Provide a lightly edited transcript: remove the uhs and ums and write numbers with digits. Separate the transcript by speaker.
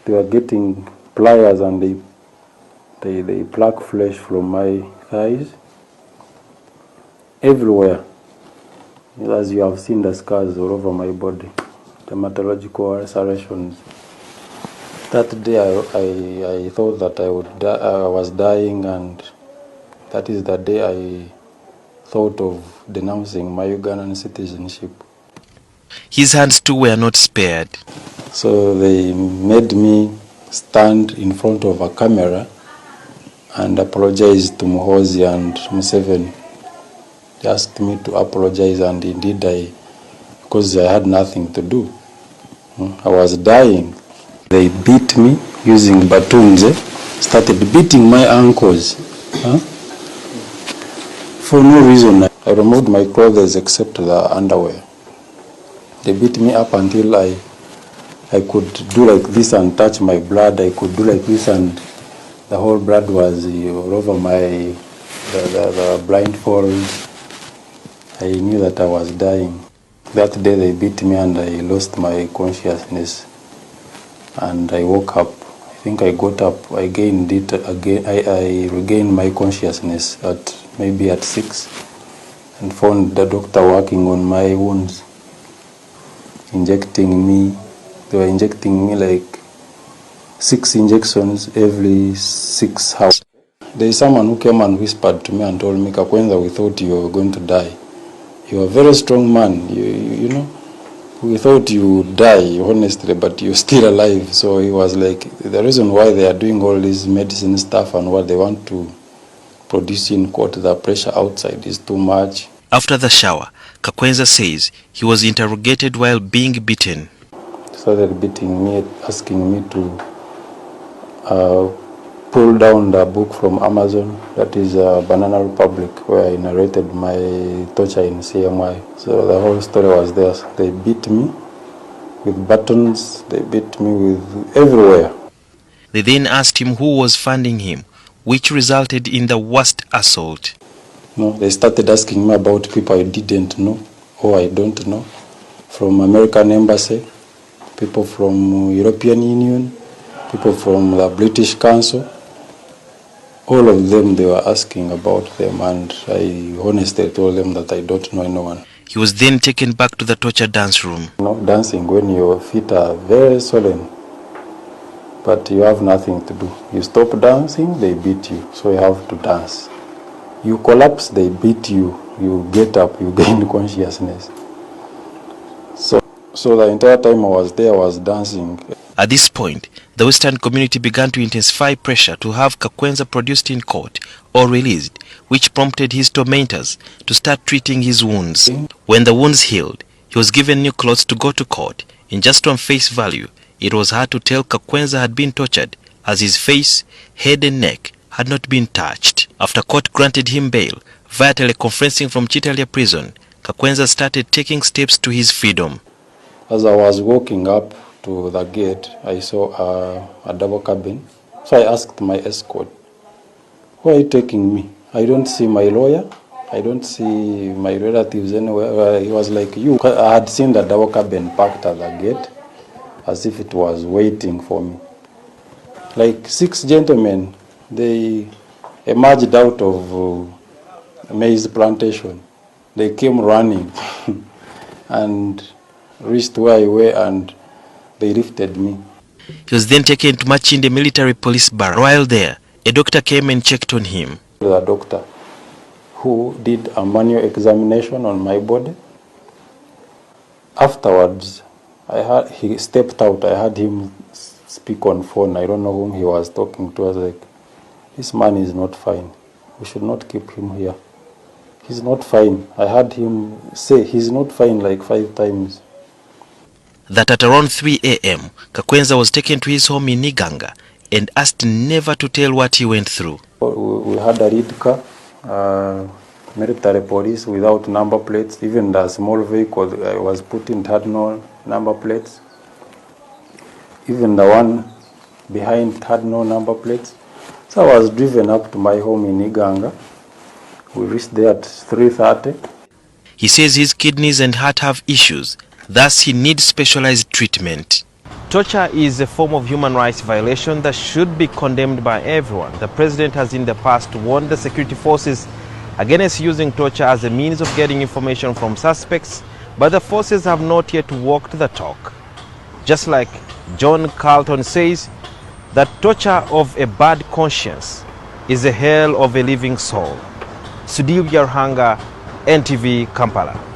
Speaker 1: They were getting pliers and they pluck flesh from my thighs. Everywhere. As you have seen the scars all over my body, dermatological ulcerations. That day I thought that I was dying, and that is the day I thought of denouncing my Ugandan citizenship.
Speaker 2: His hands too were not spared.
Speaker 1: So they made me stand in front of a camera and apologize to Muhoozi and Museveni. They asked me to apologize, and indeed because I had nothing to do. I was dying. They beat me using batons, started beating my ankles. For no reason. I removed my clothes except the underwear. They beat me up until I could do like this and touch my blood. I could do like this and the whole blood was all over the blindfold. I knew that I was dying. That day they beat me and I lost my consciousness. And I woke up. I think I got up. I gained it again. I regained my consciousness maybe at 6 and found the doctor working on my wounds, injecting me. They were injecting me like 6 injections every 6 hours. There is someone who came and whispered to me and told me, Kakwenza, we thought you were going to die. You are a very strong man. You know, we thought you would die, honestly, but you're still alive. So he was like, the reason why they are doing all this medicine stuff and what they want to produce in court, the pressure outside is too much.
Speaker 2: After the shower, Kakwenza says he was interrogated while being beaten.
Speaker 1: Started beating me, asking me to pull down the book from Amazon, that is Banana Republic, where I narrated my torture in CMY. So the whole story was there. They beat me with batons, they beat me with everywhere.
Speaker 2: They then asked him who was funding him, which resulted in the worst assault.
Speaker 1: No, they started asking me about people I didn't know or I don't know, from American Embassy, people from European Union, people from the British Council. All of them, they were asking about them, and I honestly told them that I don't know anyone.
Speaker 2: He was then taken back to the torture dance room.
Speaker 1: You know, dancing when your feet are very swollen, but you have nothing to do. You stop dancing, they beat you, so you have to dance. You collapse, they beat you. You get up, you gain consciousness. So the entire time I was there, I was dancing.
Speaker 2: At this point, the Western community began to intensify pressure to have Kakwenza produced in court or released, which prompted his tormentors to start treating his wounds. When the wounds healed, he was given new clothes to go to court, and just on face value, it was hard to tell Kakwenza had been tortured, as his face, head and neck had not been touched. After court granted him bail, via teleconferencing from Chitalia prison, Kakwenza started taking steps to his freedom.
Speaker 1: As I was walking up to the gate, I saw a double cabin. So I asked my escort, where are you taking me? I don't see my lawyer. I don't see my relatives anywhere. He was like, you. I had seen the double cabin parked at the gate as if it was waiting for me. Like 6 gentlemen, they emerged out of maize plantation. They came running and reached where I were, and they lifted me.
Speaker 2: He was then taken to Machinde military police barrack. While there, a doctor came and checked on him.
Speaker 1: The doctor who did a manual examination on my body. Afterwards, he stepped out. I heard him speak on phone. I don't know whom he was talking to. I was like, this man is not fine. We should not keep him here. He's not fine. I heard him say he's not fine like 5 times.
Speaker 2: That at around 3 a.m., Kakwenza was taken to his home in Iganga and asked never to tell what he went through.
Speaker 1: We had a red car, military police without number plates. Even the small vehicle was put in had no number plates. Even the one behind had no number plates. So I was driven up to my home in Iganga. We reached there at 3:30.
Speaker 2: He says his kidneys and heart have issues. Thus, he needs specialized treatment. Torture is a form of human rights violation that should be condemned by everyone. The president has in the past warned the security forces against using torture as a means of getting information from suspects, but the forces have not yet walked the talk. Just like John Carlton says, that torture of a bad conscience is the hell of a living soul. Sudhir Yarhanga, NTV, Kampala.